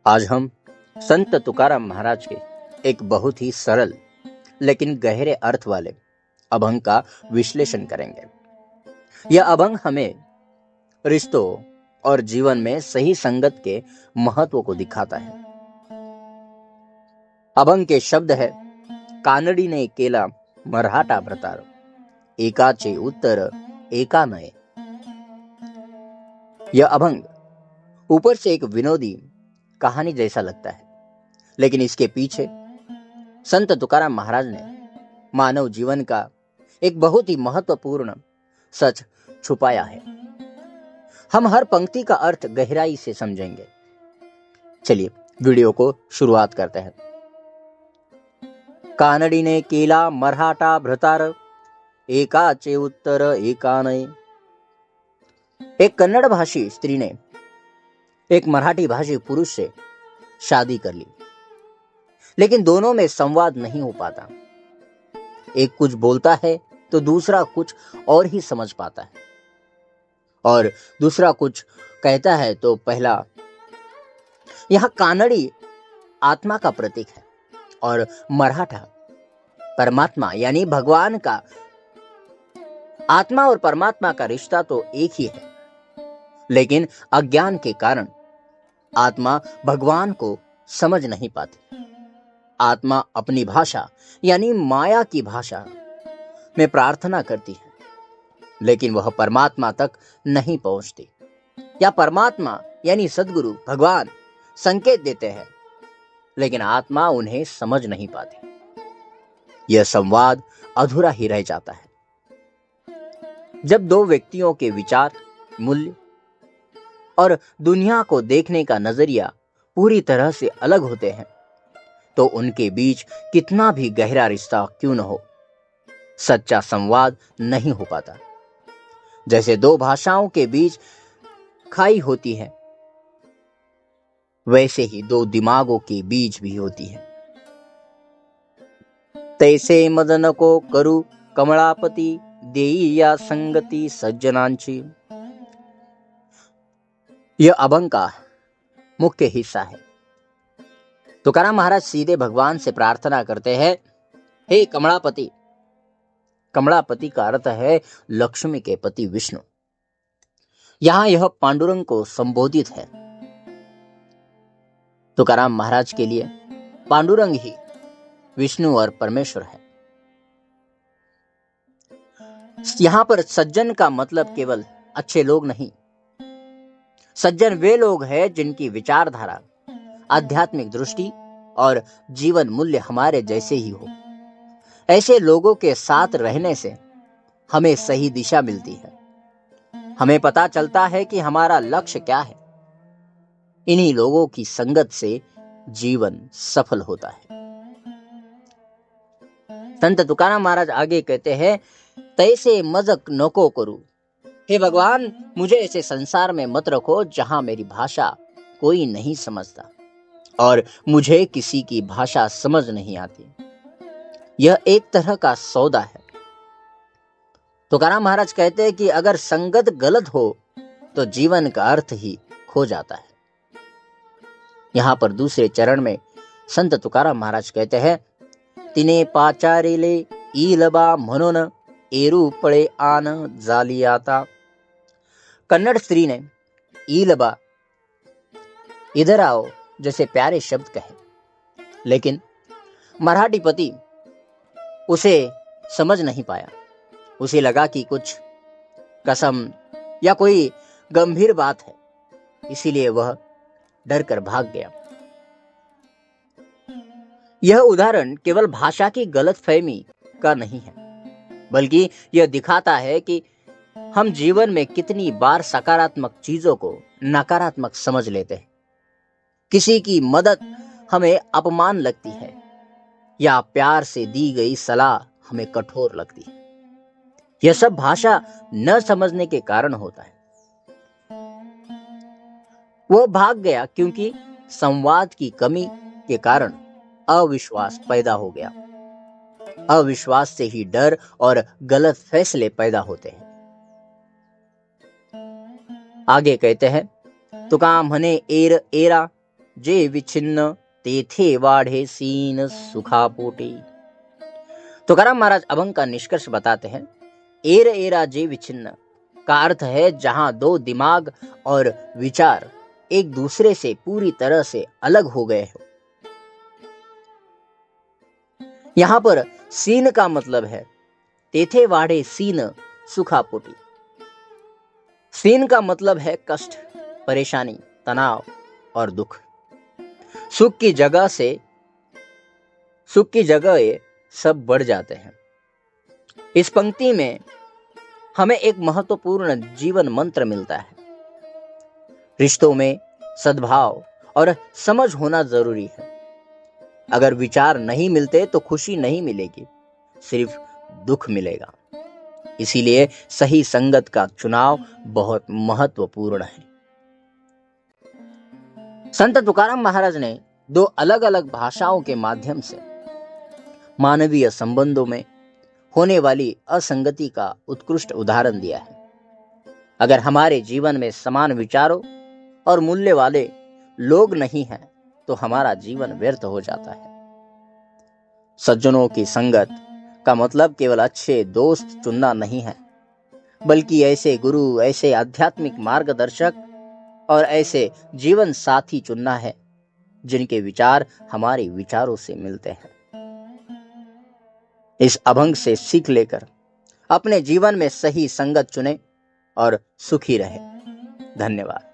आज हम संत तुकाराम महाराज के एक बहुत ही सरल लेकिन गहरे अर्थ वाले अभंग का विश्लेषण करेंगे। यह अभंग हमें रिश्तों और जीवन में सही संगत के महत्व को दिखाता है। अभंग के शब्द है, कानडीने केला मराठा प्रतार, एकाचे उत्तर एका नये। यह अभंग ऊपर से एक विनोदी कहानी जैसा लगता है, लेकिन इसके पीछे संत तुकाराम महाराज ने मानव जीवन का एक बहुत ही महत्वपूर्ण सच छुपाया है। हम हर पंक्ति का अर्थ गहराई से समझेंगे। चलिए वीडियो को शुरुआत करते हैं। कानडीने केला मराठा भ्रतार, एकाचे उत्तर एका नये। एक कन्नड़ भाषी स्त्री ने एक मराठी भाषी पुरुष से शादी कर ली, लेकिन दोनों में संवाद नहीं हो पाता। एक कुछ बोलता है तो दूसरा कुछ और ही समझ पाता है, और दूसरा कुछ कहता है तो पहला। यह कानड़ी आत्मा का प्रतीक है और मराठा परमात्मा यानी भगवान का। आत्मा और परमात्मा का रिश्ता तो एक ही है, लेकिन अज्ञान के कारण आत्मा भगवान को समझ नहीं पाती। आत्मा अपनी भाषा यानी माया की भाषा में प्रार्थना करती है, लेकिन वह परमात्मा तक नहीं पहुंचती। या परमात्मा यानी सद्गुरु भगवान संकेत देते हैं, लेकिन आत्मा उन्हें समझ नहीं पाती। यह संवाद अधूरा ही रह जाता है। जब दो व्यक्तियों के विचार, मूल्य और दुनिया को देखने का नजरिया पूरी तरह से अलग होते हैं, तो उनके बीच कितना भी गहरा रिश्ता क्यों न हो, सच्चा संवाद नहीं हो पाता। जैसे दो भाषाओं के बीच खाई होती है, वैसे ही दो दिमागों के बीच भी होती है। तैसे मदन को करू कमलापति, देई या संगति सज्जनांची। यह अभंग का मुख्य हिस्सा है। तुकाराम महाराज सीधे भगवान से प्रार्थना करते हैं, हे कमलापति। कमलापति का अर्थ है लक्ष्मी के पति विष्णु। यहां यह पांडुरंग को संबोधित है। तुकाराम महाराज के लिए पांडुरंग ही विष्णु और परमेश्वर है। यहां पर सज्जन का मतलब केवल अच्छे लोग नहीं। सज्जन वे लोग हैं जिनकी विचारधारा, आध्यात्मिक दृष्टि और जीवन मूल्य हमारे जैसे ही हो। ऐसे लोगों के साथ रहने से हमें सही दिशा मिलती है। हमें पता चलता है कि हमारा लक्ष्य क्या है। इन्हीं लोगों की संगत से जीवन सफल होता है। संत तुकाराम महाराज आगे कहते हैं, तैसे मजक नको करू। हे भगवान, मुझे ऐसे संसार में मत रखो जहां मेरी भाषा कोई नहीं समझता और मुझे किसी की भाषा समझ नहीं आती। यह एक तरह का सौदा है। तुकाराम महाराज कहते हैं कि अगर संगत गलत हो तो जीवन का अर्थ ही खो जाता है। यहां पर दूसरे चरण में संत तुकाराम महाराज कहते हैं, तिने पाचारेले ईलबा म्हणून एरू पड़े आन जालियाता। कन्नड़ स्त्री ने ईलबा, इधर आओ जैसे प्यारे शब्द कहे, लेकिन मराठी पति उसे समझ नहीं पाया। उसे लगा कि कुछ कसम या कोई गंभीर बात है, इसीलिए वह डर कर भाग गया। यह उदाहरण केवल भाषा की गलतफहमी का नहीं है, बल्कि यह दिखाता है कि हम जीवन में कितनी बार सकारात्मक चीजों को नकारात्मक समझ लेते हैं। किसी की मदद हमें अपमान लगती है या प्यार से दी गई सलाह हमें कठोर लगती है। यह सब भाषा न समझने के कारण होता है। वह भाग गया क्योंकि संवाद की कमी के कारण अविश्वास पैदा हो गया। अविश्वास से ही डर और गलत फैसले पैदा होते हैं। आगे कहते हैं, तुका म्हणे एर एरा, जे विच्छिन्न तेथे वाढ़े सीन सुखापोटी। तुकाराम महाराज अभंग का निष्कर्ष बताते हैं, एर एरा जे विच्छिन्न का अर्थ है जहां दो दिमाग और विचार एक दूसरे से पूरी तरह से अलग हो गए हो। यहां पर सीन का मतलब है तेथे वाढ़े सीन सुखापोटी। सीन का मतलब है कष्ट, परेशानी, तनाव और दुख। सुख की जगह ये सब बढ़ जाते हैं। इस पंक्ति में हमें एक महत्वपूर्ण जीवन मंत्र मिलता है। रिश्तों में सद्भाव और समझ होना जरूरी है। अगर विचार नहीं मिलते तो खुशी नहीं मिलेगी, सिर्फ दुख मिलेगा। इसीलिए सही संगत का चुनाव बहुत महत्वपूर्ण है। संत तुकाराम महाराज ने दो अलग अलग भाषाओं के माध्यम से मानवीय संबंधों में होने वाली असंगति का उत्कृष्ट उदाहरण दिया है। अगर हमारे जीवन में समान विचारों और मूल्य वाले लोग नहीं हैं तो हमारा जीवन व्यर्थ हो जाता है। सज्जनों की संगत का मतलब केवल अच्छे दोस्त चुनना नहीं है, बल्कि ऐसे गुरु, ऐसे आध्यात्मिक मार्गदर्शक और ऐसे जीवन साथी चुनना है जिनके विचार हमारे विचारों से मिलते हैं। इस अभंग से सीख लेकर अपने जीवन में सही संगत चुने और सुखी रहे। धन्यवाद।